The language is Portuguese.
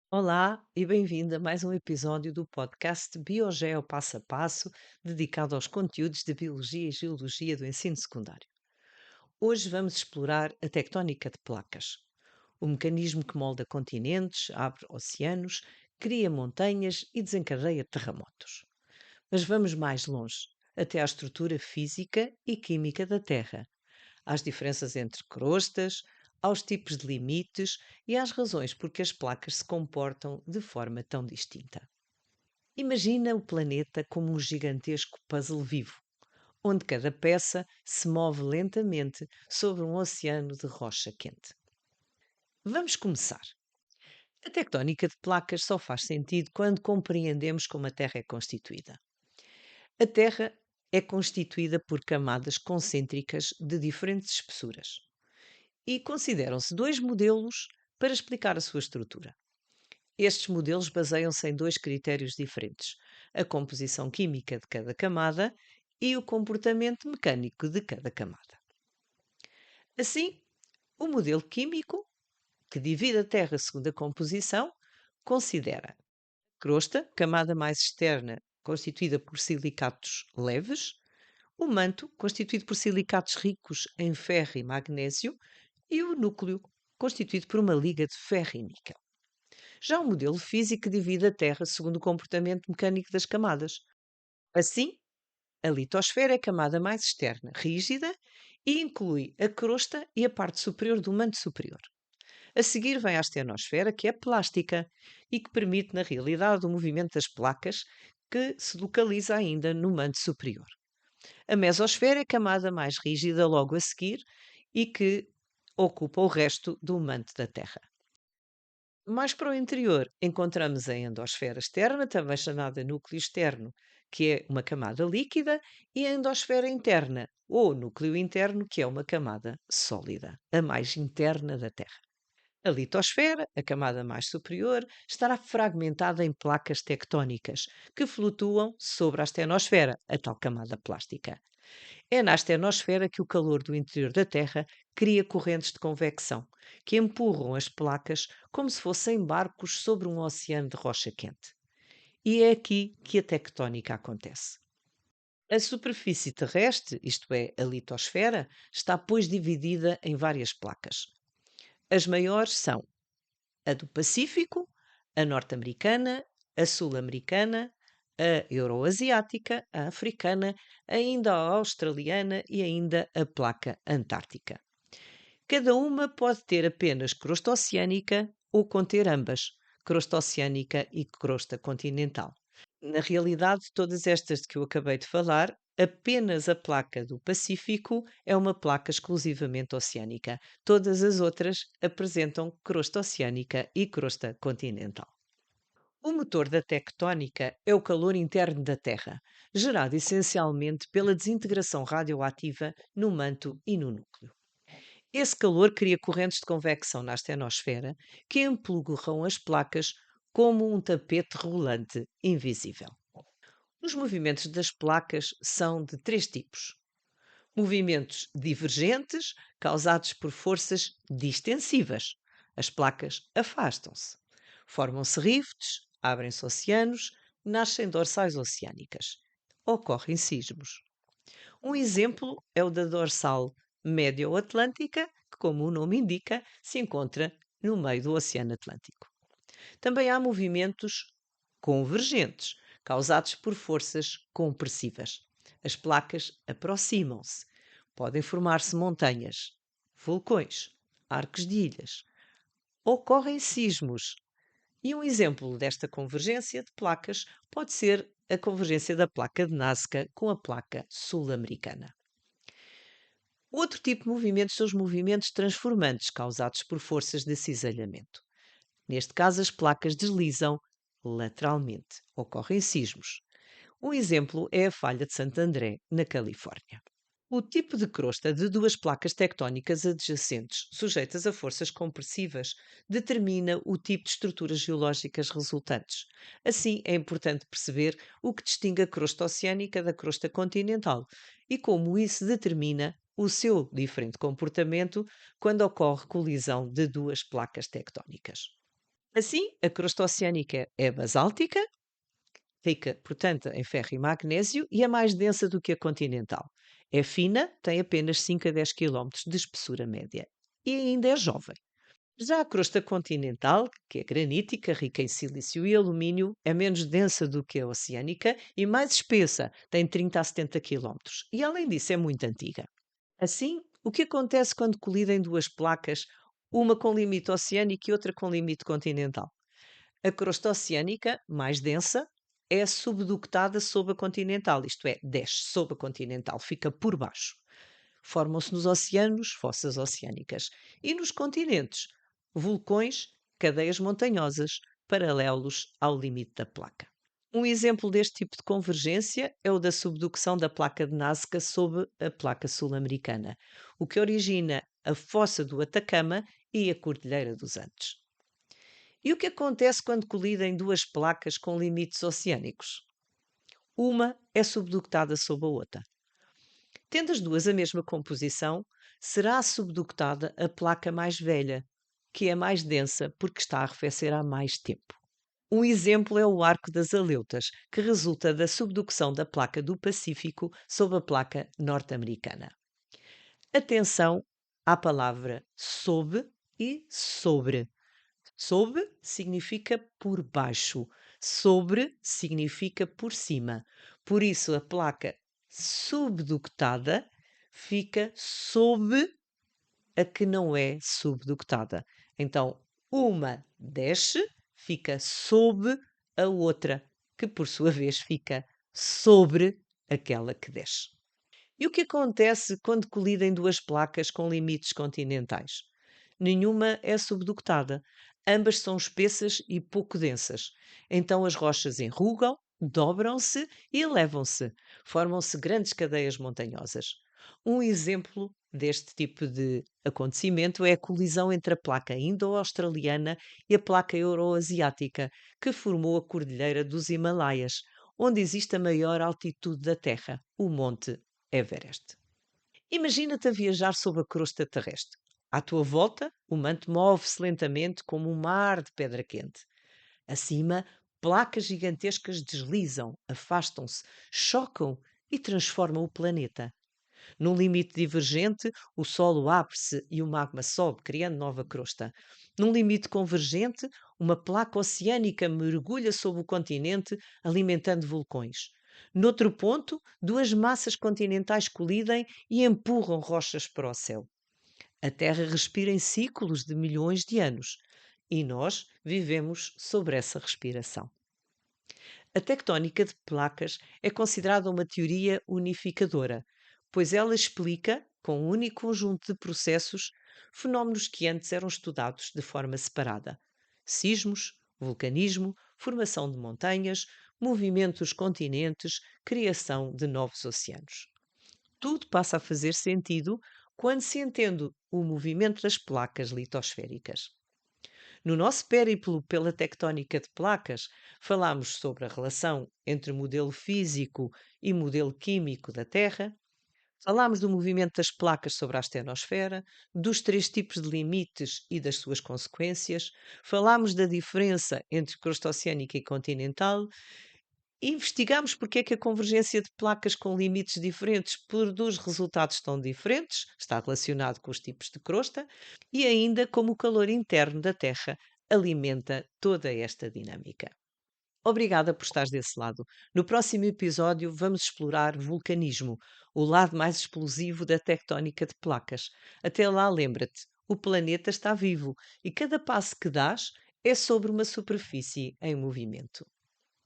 Olá e bem-vindo a mais um episódio do podcast Biogeo Passo a Passo, dedicado aos conteúdos de Biologia e Geologia do ensino secundário. Hoje vamos explorar a tectónica de placas, o mecanismo que molda continentes, abre oceanos, cria montanhas e desencadeia terremotos. Mas vamos mais longe, até à estrutura física e química da Terra, às diferenças entre crostas, aos tipos de limites e às razões por que as placas se comportam de forma tão distinta. Imagina o planeta como um gigantesco puzzle vivo, onde cada peça se move lentamente sobre um oceano de rocha quente. Vamos começar. A tectónica de placas só faz sentido quando compreendemos como a Terra é constituída. A Terra é constituída por camadas concêntricas de diferentes espessuras. E consideram-se dois modelos para explicar a sua estrutura. Estes modelos baseiam-se em dois critérios diferentes: a composição química de cada camada e o comportamento mecânico de cada camada. Assim, o modelo químico, que divide a Terra segundo a composição, considera a crosta, camada mais externa, constituída por silicatos leves, o manto, constituído por silicatos ricos em ferro e magnésio, e o núcleo, constituído por uma liga de ferro e níquel. Já o modelo físico divide a Terra segundo o comportamento mecânico das camadas. Assim, a litosfera é a camada mais externa, rígida, e inclui a crosta e a parte superior do manto superior. A seguir vem a astenosfera, que é plástica e que permite, na realidade, o movimento das placas, que se localiza ainda no manto superior. A mesosfera é a camada mais rígida logo a seguir e que ocupa o resto do manto da Terra. Mais para o interior, encontramos a endosfera externa, também chamada núcleo externo, que é uma camada líquida, e a endosfera interna, ou núcleo interno, que é uma camada sólida, a mais interna da Terra. A litosfera, a camada mais superior, estará fragmentada em placas tectónicas que flutuam sobre a astenosfera, a tal camada plástica. É na astenosfera que o calor do interior da Terra cria correntes de convecção, que empurram as placas como se fossem barcos sobre um oceano de rocha quente. E é aqui que a tectónica acontece. A superfície terrestre, isto é, a litosfera, está pois dividida em várias placas. As maiores são a do Pacífico, a norte-americana, a sul-americana, a euroasiática, a africana, ainda a australiana e ainda a placa antártica. Cada uma pode ter apenas crosta oceânica ou conter ambas, crosta oceânica e crosta continental. Na realidade, todas estas de que eu acabei de falar, apenas a placa do Pacífico é uma placa exclusivamente oceânica. Todas as outras apresentam crosta oceânica e crosta continental. O motor da tectónica é o calor interno da Terra, gerado essencialmente pela desintegração radioativa no manto e no núcleo. Esse calor cria correntes de convecção na astenosfera que empurram as placas como um tapete rolante invisível. Os movimentos das placas são de três tipos: movimentos divergentes, causados por forças distensivas. As placas afastam-se. Formam-se rifts, abrem-se oceanos, nascem dorsais oceânicas. Ocorrem sismos. Um exemplo é o da dorsal médio-atlântica, que, como o nome indica, se encontra no meio do Oceano Atlântico. Também há movimentos convergentes, causados por forças compressivas. As placas aproximam-se. Podem formar-se montanhas, vulcões, arcos de ilhas. Ocorrem sismos. E um exemplo desta convergência de placas pode ser a convergência da placa de Nazca com a placa sul-americana. Outro tipo de movimentos são os movimentos transformantes causados por forças de cisalhamento. Neste caso, as placas deslizam lateralmente. Ocorrem sismos. Um exemplo é a falha de Santo André, na Califórnia. O tipo de crosta de duas placas tectónicas adjacentes, sujeitas a forças compressivas, determina o tipo de estruturas geológicas resultantes. Assim, é importante perceber o que distingue a crosta oceânica da crosta continental e como isso determina o seu diferente comportamento quando ocorre colisão de duas placas tectónicas. Assim, a crosta oceânica é basáltica, rica, portanto, em ferro e magnésio e é mais densa do que a continental. É fina, tem apenas 5 a 10 quilómetros de espessura média e ainda é jovem. Já a crosta continental, que é granítica, rica em silício e alumínio, é menos densa do que a oceânica e mais espessa, tem 30 a 70 quilómetros e, além disso, é muito antiga. Assim, o que acontece quando colidem duas placas, uma com limite oceânico e outra com limite continental? A crosta oceânica, mais densa, é subductada sob a continental, isto é, desce sob a continental, fica por baixo. Formam-se nos oceanos fossas oceânicas e nos continentes vulcões, cadeias montanhosas, paralelos ao limite da placa. Um exemplo deste tipo de convergência é o da subducção da placa de Nazca sob a placa sul-americana, o que origina a fossa do Atacama e a Cordilheira dos Andes. E o que acontece quando colidem duas placas com limites oceânicos? Uma é subductada sob a outra. Tendo as duas a mesma composição, será subductada a placa mais velha, que é mais densa porque está a arrefecer há mais tempo. Um exemplo é o Arco das Aleutas, que resulta da subducção da placa do Pacífico sob a placa norte-americana. Atenção à palavra sob e sobre. Sob significa por baixo, sobre significa por cima. Por isso, a placa subductada fica sob a que não é subductada. Então, uma desce, fica sob a outra, que por sua vez fica sobre aquela que desce. E o que acontece quando colidem duas placas com limites continentais? Nenhuma é subductada. Ambas são espessas e pouco densas. Então as rochas enrugam, dobram-se e elevam-se. Formam-se grandes cadeias montanhosas. Um exemplo deste tipo de acontecimento é a colisão entre a placa indo-australiana e a placa euroasiática, que formou a Cordilheira dos Himalaias, onde existe a maior altitude da Terra, o Monte Everest. Imagina-te a viajar sob a crosta terrestre. À tua volta, o manto move-se lentamente como um mar de pedra quente. Acima, placas gigantescas deslizam, afastam-se, chocam e transformam o planeta. Num limite divergente, o solo abre-se e o magma sobe, criando nova crosta. Num limite convergente, uma placa oceânica mergulha sob o continente, alimentando vulcões. Noutro ponto, duas massas continentais colidem e empurram rochas para o céu. A Terra respira em ciclos de milhões de anos e nós vivemos sobre essa respiração. A tectónica de placas é considerada uma teoria unificadora, pois ela explica, com um único conjunto de processos, fenómenos que antes eram estudados de forma separada: sismos, vulcanismo, formação de montanhas, movimento dos continentes, criação de novos oceanos. Tudo passa a fazer sentido quando se entende o movimento das placas litosféricas. No nosso périplo pela tectónica de placas, falámos sobre a relação entre modelo físico e modelo químico da Terra, falámos do movimento das placas sobre a astenosfera, dos três tipos de limites e das suas consequências, falámos da diferença entre crosta oceânica e continental. Investigamos porque é que a convergência de placas com limites diferentes produz resultados tão diferentes, está relacionado com os tipos de crosta, e ainda como o calor interno da Terra alimenta toda esta dinâmica. Obrigada por estares desse lado. No próximo episódio vamos explorar vulcanismo, o lado mais explosivo da tectónica de placas. Até lá, lembra-te, o planeta está vivo e cada passo que dás é sobre uma superfície em movimento.